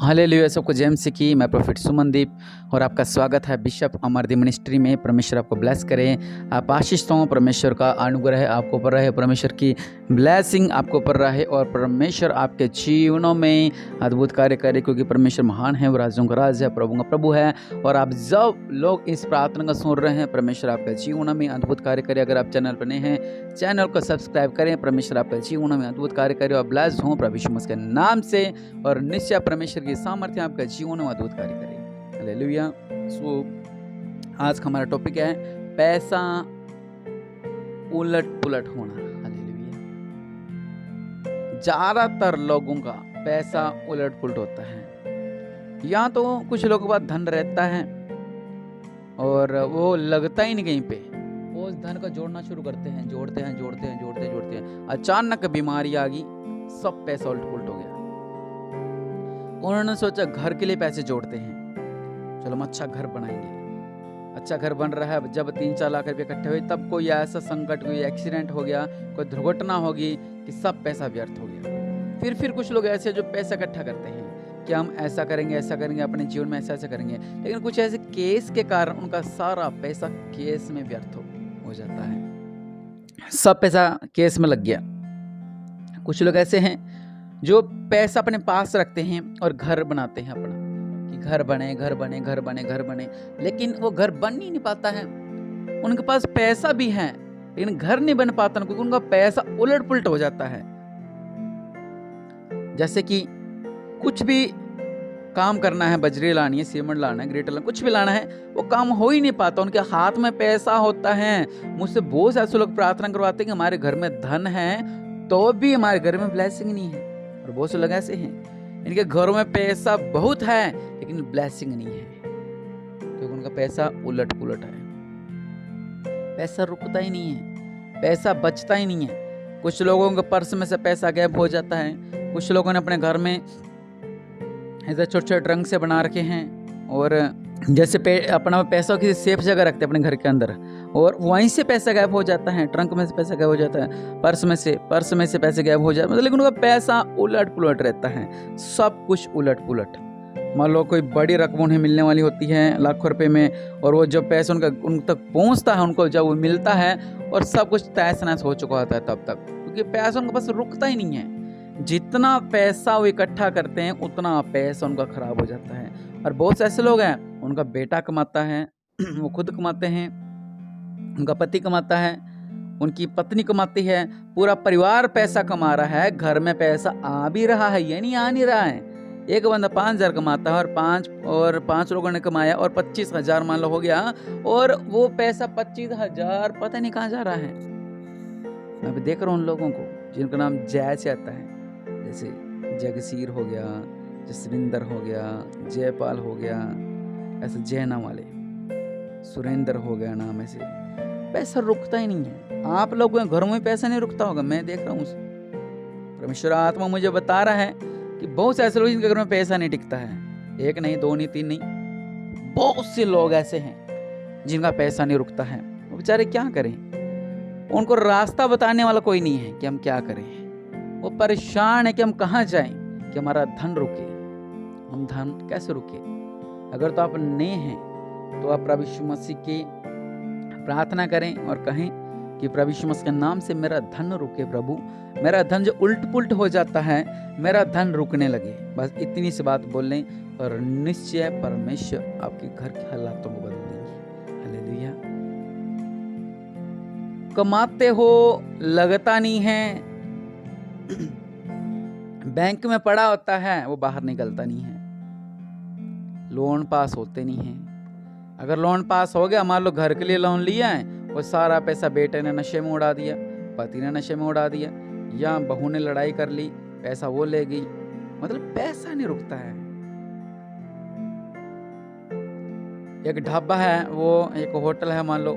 Hallelujah. सबको जय मसीह की। मैं प्रोफेट सुमनदीप और आपका स्वागत है बिशप अमरदीप मिनिस्ट्री में। परमेश्वर आपको ब्लेस करे, आप आशीष हो। परमेश्वर का अनुग्रह आपको ऊपर रहे, परमेश्वर की ब्लेसिंग आपको ऊपर रहे और परमेश्वर आपके जीवनों में अद्भुत कार्य करे, क्योंकि परमेश्वर महान है, वो राजों का राज है, प्रभु का प्रभु है। और आप जब लोग इस प्रार्थना का सुन रहे हैं, परमेश्वर आपके जीवनों में अद्भुत कार्य करे। अगर आप चैनल पर नए हैं, चैनल को सब्सक्राइब करें। परमेश्वर आपके जीवनों में अद्भुत कार्य करे और ब्लेस हों प्रभु यीशु मसीह के नाम से। और निश्चय परमेश्वर की सामर्थ्य आपका जीवन में अद्भुत कार्य करे। हालेलुया। सो आज का हमारा टॉपिक है पैसा उलट पुलट होना। हालेलुया। ज्यादातर लोगों का पैसा उलट पुलट होता है। या तो कुछ लोगों के पास धन रहता है और वो लगता ही नहीं कहीं पे, वो उस धन को जोड़ना शुरू करते हैं, जोड़ते हैं। अचानक बीमारी आ गई, सब पैसा उलट पुलट हो गया। उन्होंने सोचा घर के लिए पैसे जोड़ते हैं, चलो हम अच्छा घर बनाएंगे। अच्छा घर बन रहा है, जब 3-4 लाख रुपए इकट्ठे हुए, तब कोई ऐसा संकट, कोई एक्सीडेंट हो गया, कोई दुर्घटना होगी कि सब पैसा व्यर्थ हो गया। फिर कुछ लोग ऐसे जो पैसा इकट्ठा करते हैं कि हम ऐसा करेंगे अपने जीवन में ऐसा करेंगे, लेकिन कुछ ऐसे केस के कारण उनका सारा पैसा केस में व्यर्थ हो जाता है। सब पैसा केस में लग गया। कुछ लोग ऐसे हैं जो पैसा अपने पास रखते हैं और घर बनाते हैं अपना, कि घर बने, लेकिन वो घर बन ही नहीं पाता है। उनके पास पैसा भी है लेकिन घर नहीं बन पाता, क्योंकि उनका पैसा उलट पुलट हो जाता है। जैसे कि कुछ भी काम करना है, बजरी लानी है, सीमेंट लाना है, ग्रेटर लाना, कुछ भी लाना है, वो काम हो ही नहीं पाता। उनके हाथ में पैसा होता है। मुझसे बहुत ऐसे लोग प्रार्थना करवाते हैं कि हमारे घर में धन है तो भी हमारे घर में ब्लेसिंग नहीं है। और बहुत से लोग ऐसे हैं, इनके घरों में पैसा बहुत है लेकिन ब्लेसिंग नहीं है, क्योंकि उनका पैसा उलट पुलट है। पैसा रुकता ही नहीं है, पैसा बचता ही नहीं है। कुछ लोगों के पर्स में से पैसा गायब हो जाता है। कुछ लोगों ने अपने घर में ऐसे छोटे ट्रंक से बना रखे हैं, और जैसे अपना पैसा किसी सेफ जगह रखते हैं अपने घर के अंदर, और वहीं से पैसा गायब हो जाता है। ट्रंक में से पैसा गायब हो जाता है, पर्स में से पैसे गायब हो जाते हैं। मतलब लेकिन उनका पैसा उलट पुलट रहता है, सब कुछ उलट पुलट। मान लो कोई बड़ी रकम उन्हें मिलने वाली होती है लाखों रुपए में, और वो जब पैसा उन तक पहुंचता है, उनको जब वो मिलता है और सब कुछ तहस नहस हो चुका होता है तब तक, क्योंकि पैसा उनके पास रुकता ही नहीं है। जितना पैसा वो इकट्ठा करते हैं उतना पैसा उनका खराब हो जाता है। और बहुत से ऐसे लोग हैं, उनका बेटा कमाता है, वो खुद कमाते हैं, उनका पति कमाता है, उनकी पत्नी कमाती है, पूरा परिवार पैसा कमा रहा है, घर में पैसा आ भी रहा है, ये नहीं आ नहीं रहा है। एक बंदा 5,000 कमाता है और पांच लोगों ने कमाया और 25,000 मान लो हो गया, और वो पैसा 25,000 पता नहीं कहाँ जा रहा है। मैं भी देख रहा हूँ उन लोगों को जिनका नाम जय से आता है, जैसे जगसीर हो गया, जसविंदर हो गया, जयपाल हो गया, ऐसे जय नाम वाले, सुरेंद्र हो गया नाम। ऐसे पैसा रुकता ही नहीं है। आप लोगों के घरों में पैसा नहीं रुकता होगा, मैं देख रहा हूँ। परमेश्वर आत्मा मुझे बता रहा है कि बहुत से ऐसे लोग जिनके घर में पैसा नहीं टिकता है। 1 नहीं, 2 नहीं, 3 नहीं, बहुत से लोग ऐसे हैं जिनका पैसा नहीं रुकता है। वो बेचारे क्या करें, उनको रास्ता बताने वाला कोई नहीं है कि हम क्या करें। वो परेशान है कि हम कहाँ जाएं कि हमारा धन रुके। हम धन कैसे रुके? अगर तो आप नए हैं तो आप प्रभु यीशु मसीह की प्रार्थना करें और कहें कि प्रभु यीशु मसीह के नाम से मेरा धन रुके। प्रभु, मेरा धन जो उल्ट पुल्ट हो जाता है, मेरा धन रुकने लगे। बस इतनी सी बात बोल लें और निश्चय परमेश्वर आपके घर के हालातों को बदल देंगे। हालेलुया। कमाते हो, लगता नहीं है, बैंक में पड़ा होता है, वो बाहर निकलता नहीं है। लोन पास होते नहीं है। अगर लोन पास हो गया, मान लो घर के लिए लोन लिया है, वो सारा पैसा बेटे ने नशे में उड़ा दिया, पति ने नशे में उड़ा दिया, या बहू ने लड़ाई कर ली, पैसा वो ले गई। मतलब पैसा नहीं रुकता है। एक ढाबा है, वो एक होटल है, मान लो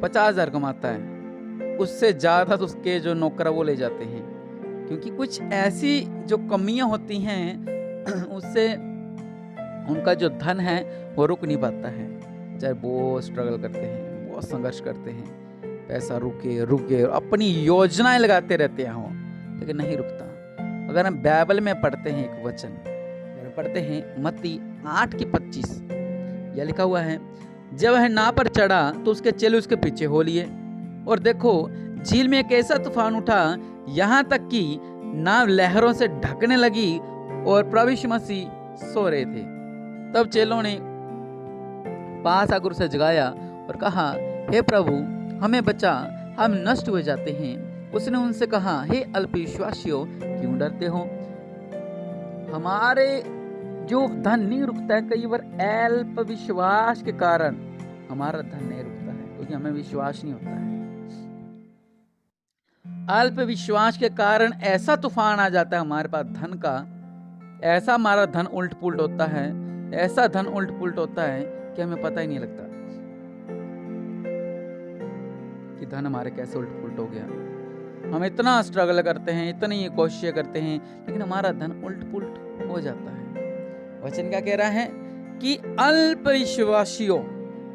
50,000 कमाता है, उससे ज्यादा तो उसके जो नौकर वो ले जाते हैं, क्योंकि कुछ ऐसी जो कमियां होती हैं उससे उनका जो धन है वो रुक नहीं पाता है। चाहे बहुत स्ट्रगल करते हैं, बहुत संघर्ष करते हैं, पैसा रुके अपनी योजनाएं लगाते रहते हैं, लेकिन नहीं रुकता। अगर हम बाइबल में पढ़ते हैं एक वचन, अगर पढ़ते हैं मत्ती 8:25। यह लिखा हुआ है, जब वह नाव पर चढ़ा तो उसके चेले उसके पीछे हो लिए, और देखो झील में एक ऐसा तूफान उठा, यहाँ तक कि नाव लहरों से ढकने लगी और प्रभु यीशु मसीह सो रहे थे। तब चेलों ने पास आकर उसे जगाया और कहा, हे प्रभु हमें बचा, हम नष्ट हो जाते हैं। उसने उनसे कहा, हे अल्पविश्वासियों, क्यों डरते हो? हमारे जो धन नहीं रुकता है, कई बार अल्प विश्वास के कारण हमारा धन नहीं रुकता है, क्योंकि हमें विश्वास नहीं होता है। अल्प विश्वास के कारण ऐसा तूफान आ जाता है हमारे पास धन का, ऐसा हमारा धन उल्ट पुल्ट होता है, ऐसा धन उल्ट पुल्ट होता है कि हमें पता ही नहीं लगता कि धन हमारे कैसे उल्ट पुल्ट हो गया। हम इतना स्ट्रगल करते हैं, इतनी कोशिशें करते हैं, लेकिन हमारा धन उल्ट पुल्ट हो जाता है। वचन क्या कह रहा है कि अल्प विश्वासियों,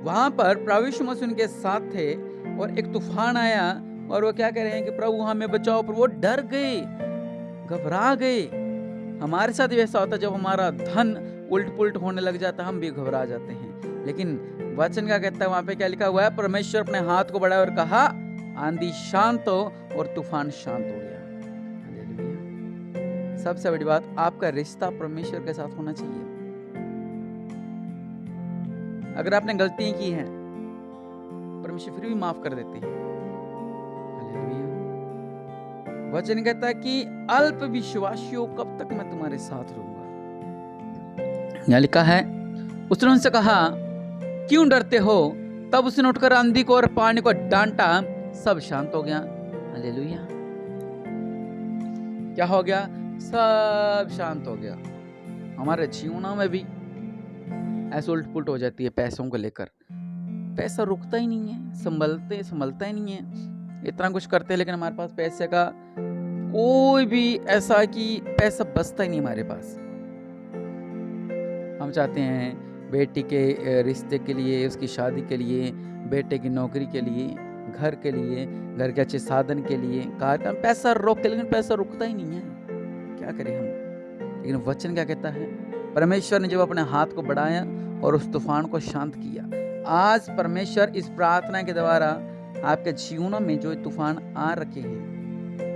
वहां पर प्रभु यीशु मसीह उनके साथ थे और एक तूफान आया और वो क्या कह रहे हैं कि प्रभु हमें बचाओ, पर वो डर गए, घबरा गए। हमारे साथ वैसा होता है, जब हमारा धन उल्ट पुल्ट होने लग जाता है हम भी घबरा जाते हैं। लेकिन वचन क्या कहता है, वहां पे क्या लिखा हुआ है, परमेश्वर अपने हाथ को बढ़ाया और कहा, आंधी शांत हो, और तूफान शांत हो गया। हालेलुया। सबसे बड़ी बात, आपका रिश्ता परमेश्वर के साथ होना चाहिए। अगर आपने गलती की है, परमेश्वर फिर भी माफ कर देते हैं। वचन कहता है कि अल्प विश्वासियों, कब तक मैं तुम्हारे साथ रहूंगा। यहां लिखा है, उसने उनसे कहा, क्यों डरते हो? तब उसने उठकर आंधी को और पानी को डांटा, सब शांत हो गया। हालेलुया। क्या हो गया? सब शांत हो गया। हमारे जीवनों में भी ऐसे उल्ट पुल्ट हो जाती है पैसों को लेकर। पैसा रुकता ही नहीं है, संभलता ही नहीं है। इतना कुछ करते हैं लेकिन हमारे पास पैसे का कोई भी ऐसा कि पैसा बचता ही नहीं हमारे पास। हम चाहते हैं बेटी के रिश्ते के लिए, उसकी शादी के लिए, बेटे की नौकरी के लिए, घर के लिए, घर के अच्छे साधन के लिए, कार का पैसा रोकते, लेकिन पैसा रुकता ही नहीं है। क्या करें हम? लेकिन वचन क्या कहता है, परमेश्वर ने जब अपने हाथ को बढ़ाया और उस तूफान को शांत किया। आज परमेश्वर इस प्रार्थना के द्वारा आपके जीवनों में जो तूफान आ रखे हैं,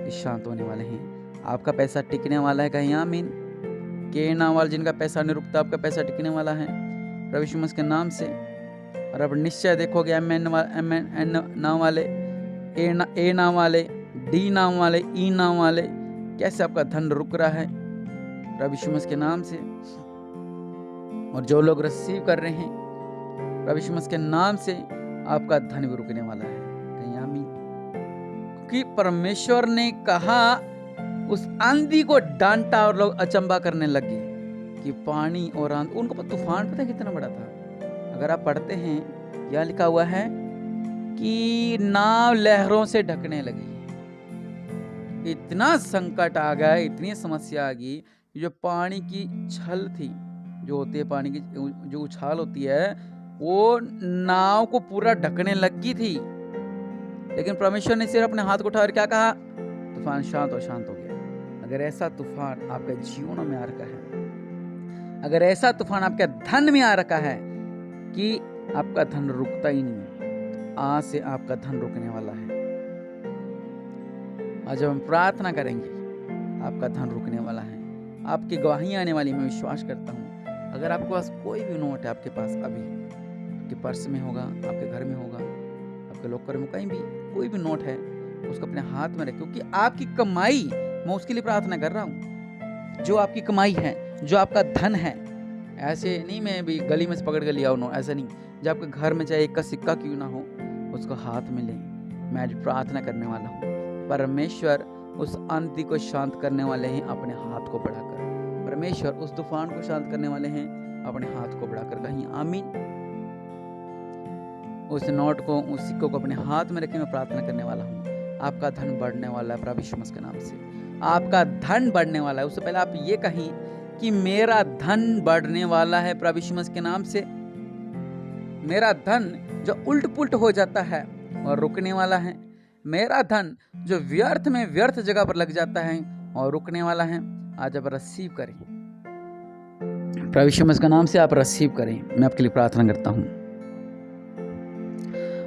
ये शांत होने वाले हैं। आपका पैसा टिकने वाला है, कहीं आमीन। के नाम वाले जिनका पैसा नहीं रुकता, आपका पैसा टिकने वाला है प्रभु यीशु मसीह के नाम से। और अब निश्चय देखोगे एन नाम वाले, ए नाम वाले, डी नाम वाले, ई नाम वाले, कैसे आपका धन रुक रहा है प्रभु यीशु मसीह के नाम से। और जो लोग रिसीव कर रहे हैं प्रभु यीशु मसीह के नाम से, आपका धन भी रुकने वाला है, कहीं आमीन। क्योंकि परमेश्वर ने कहा, उस आंधी को डांटा और लोग अचंबा करने लगे कि पानी और आंधी, उनको तूफान पता है कितना बड़ा था। अगर आप पढ़ते हैं, यह लिखा हुआ है कि नाव लहरों से ढकने लगी। इतना संकट आ गया, इतनी समस्या आ गई, जो पानी की छल थी, जो होती है पानी की जो उछाल होती है, वो नाव को पूरा ढकने लगी थी। लेकिन परमेश्वर ने सिर्फ अपने हाथ को उठाकर क्या कहा, तूफान शांत हो गया। अगर ऐसा तूफान आपके जीवन में आ रखा है, अगर ऐसा तूफान आपके धन में आ रखा है कि आपका धन रुकता ही नहीं है, तो आज से आपका धन रुकने वाला है। आज जब हम प्रार्थना करेंगे, आपका धन रुकने वाला है, आपकी गवाहियां आने वाली, मैं विश्वास करता हूँ। अगर आपके पास कोई भी नोट है, आपके पास अभी आपके पर्स में होगा, आपके घर में होगा, आपके लॉकर में, कहीं भी कोई भी नोट है, उसको अपने हाथ में रखें, क्योंकि आपकी कमाई, मैं उसके लिए प्रार्थना कर रहा हूँ, जो आपकी कमाई है, जो आपका धन है। ऐसे नहीं मैं भी गली में से पकड़ के लिया नो, ऐसा नहीं। जब आपके घर में चाहे एक का सिक्का क्यों ना हो, उसको हाथ में लें। मैं आज प्रार्थना करने वाला हूँ, परमेश्वर उस आंधी को शांत करने वाले हैं अपने हाथ को बढ़ाकर। परमेश्वर उस तूफान को शांत करने वाले हैं अपने हाथ को बढ़ाकर, कहीं आमीन। उस नोट को, उस सिक्कों को अपने हाथ में रखे मैं प्रार्थना करने वाला हूँ। आपका धन बढ़ने वाला है प्रभु यीशु मसीह के नाम से, आपका धन बढ़ने वाला है। उससे पहले आप ये कहीं कि मेरा धन बढ़ने वाला है प्रभु यीशु मसीह के नाम से। मेरा धन जो उल्ट पुल्ट हो जाता है और रुकने वाला है, मेरा धन जो व्यर्थ में व्यर्थ जगह पर लग जाता है और रुकने वाला है। आज अब रिसीव करें, प्रभु यीशु मसीह के नाम से आप रिसीव करें। मैं आपके लिए प्रार्थना करता हूँ।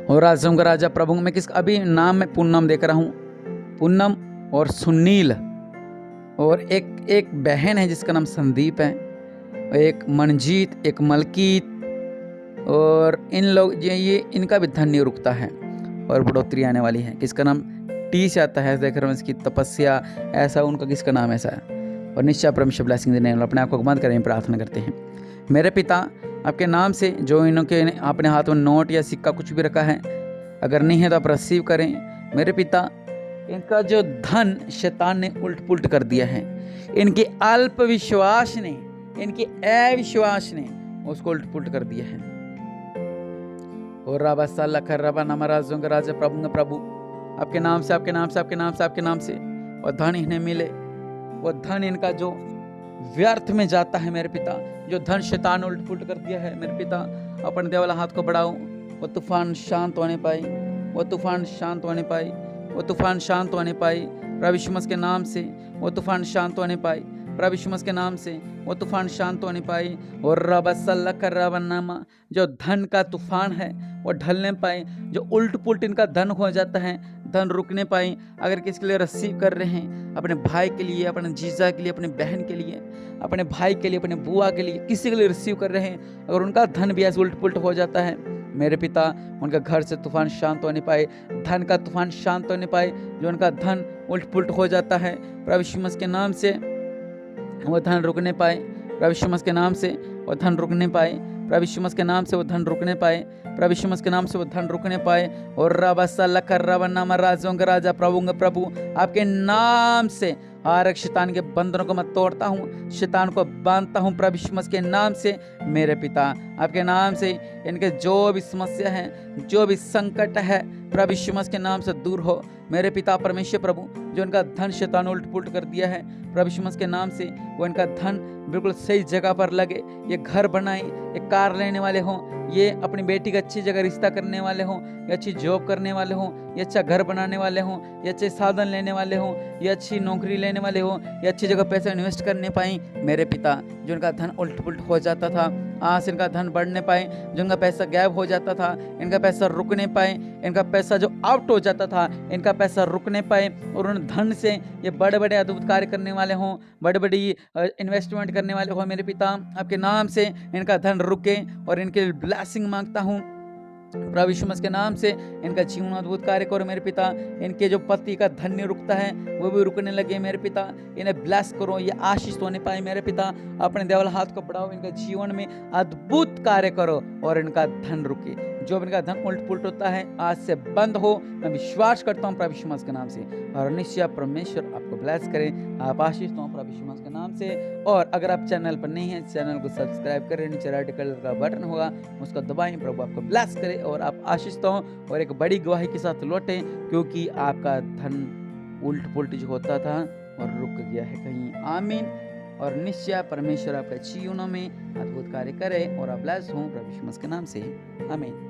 और राजाओं का राजा प्रभु, मैं किस अभी नाम में पूनम देख रहा हूँ, पूनम और सुनील, और एक बहन है जिसका नाम संदीप है, एक मनजीत, एक मलकीत, और इन लोग ये इनका भी धन नहीं रुकता है और बढ़ोतरी आने वाली है। किसका नाम टी से आता है, देख रहा हूँ इसकी तपस्या, ऐसा उनका किसका नाम ऐसा है। और निश्चय परमेश्वर ब्लेसिंग देने वाला, अपने आप को बंद करें, प्रार्थना करते हैं। मेरे पिता, आपके नाम से जो इनके अपने हाथ में नोट या सिक्का कुछ भी रखा है, अगर नहीं है तो आप रिसीव करें। मेरे पिता, इनका जो धन शैतान ने उल्ट पुल्ट कर दिया है, इनके अल्प विश्वास ने, इनके अविश्वास ने उसको उल्ट पुल्ट कर दिया है। और रबा साला कर रबा नमराजों का राजा प्रभु, प्रभु आपके नाम से, आपके नाम से, आपके नाम से, आपके नाम से और धन इन्हें मिले। वो धन इनका जो व्यर्थ में जाता है मेरे पिता, जो धन शैतान उल्ट पुल्ट कर दिया है मेरे पिता, अपने देव वाला हाथ को बढ़ाओ, वो तूफान शांत होने पाए, वो तूफान शांत होने पाए, वो तूफान शांत होने पाए प्रभु यीशु मसीह के नाम से, वो तूफान शांत होने पाए प्रभु यीशु मसीह के नाम से, वो तूफान शांत होने पाए। और रब सल्ला कर रब नामा, जो धन का तूफान है वो ढलने पाए, जो उल्ट पुल्ट इनका धन हो जाता है, धन रुकने पाए। अगर किसके लिए रिसीव कर रहे हैं, अपने भाई के लिए, अपने जीजा के लिए, अपने बहन के लिए, अपने भाई के लिए, अपने बुआ के लिए, किसी के लिए रिसीव कर रहे हैं, अगर उनका धन भी ऐसे उल्ट पुल्ट हो जाता है मेरे पिता, उनका घर से तूफान शांत होने पाए, धन का तूफान शांत होने पाए। जो उनका धन उल्ट पुल्ट हो जाता है प्रभु यीशु मसीह के नाम से वो धन रुकने पाए, प्रभु यीशु मसीह के नाम से वो धन रुकने पाए, प्रभु यीशु मसीह के नाम से वो धन रुकने पाए, प्रभु यीशु मसीह के नाम से वो धन रुकने पाए। और रबा सल्ला कर रबा नामा राजों का राजा प्रभु प्रभु, आपके नाम से हर एक शैतान के बंधनों को मैं तोड़ता हूँ, शैतान को बांधता हूँ प्रभु यीशु मसीह के नाम से। मेरे पिता, आपके नाम से इनके जो भी समस्या है, जो भी संकट है प्रभु यीशु मसीह के नाम से दूर हो। मेरे पिता परमेश्वर प्रभु, जो इनका धन शैतान उल्ट पुल्ट कर दिया है प्रभु यीशु मसीह के नाम से, वो इनका धन बिल्कुल सही जगह पर लगे। ये घर बनाए, ये कार लेने वाले हों, ये अपनी बेटी का अच्छी जगह रिश्ता करने वाले हों, ये अच्छी जॉब करने वाले हों, ये अच्छा घर बनाने वाले हों, ये अच्छे साधन लेने वाले हों, ये अच्छी नौकरी लेने वाले हों, ये अच्छी जगह पैसा इन्वेस्ट करने पाएं। मेरे पिता, जो इनका धन उल्ट पुल्ट हो जाता था, आज इनका धन बढ़ने पाए, जो इनका पैसा गायब हो जाता था, इनका पैसा रुकने पाए, इनका पैसा जो आउट हो जाता था, इनका पैसा रुकने पाए। और उन धन से ये बड़े बड़े अद्भुत कार्य करने वाले हों, बड़े बड़ी इन्वेस्टमेंट करने वाले हों। मेरे पिता, आपके नाम से इनका धन रुके और इनके लिए ब्लेसिंग मांगता हूँ प्रभु यीशु मसीह के नाम से। इनका जीवन अद्भुत कार्य करो मेरे पिता। इनके जो पति का धन नहीं रुकता है वो भी रुकने लगे मेरे पिता। इन्हें ब्लेस करो, ये आशीष होने पाए मेरे पिता। अपने देवल हाथ को बढ़ाओ, इनके जीवन में अद्भुत कार्य करो और इनका धन रुके। जो भी इनका धन उल्ट पुल्ट होता है आज से बंद हो, मैं विश्वास करता हूँ प्रभु यीशु मसीह के नाम से। और निश्चय परमेश्वर आपको ब्लेस करें, आप आशीष हो प्रभु यीशु मसीह के नाम से। और अगर आप चैनल पर नहीं हैं, चैनल को सब्सक्राइब करें, नीचे रेड कलर का बटन होगा उसको दबाएं। प्रभु आपको ब्लेस करे और आप आशीष हो और एक बड़ी गवाही के साथ लौटें, क्योंकि आपका धन उल्ट पुल्ट जो होता था और रुक गया है कहीं। आमीन। और निश्चय परमेश्वर आपके जीवनों में अद्भुत कार्य करे और आप ब्लेस हों प्रभु यीशु मसीह के नाम से। आमीन।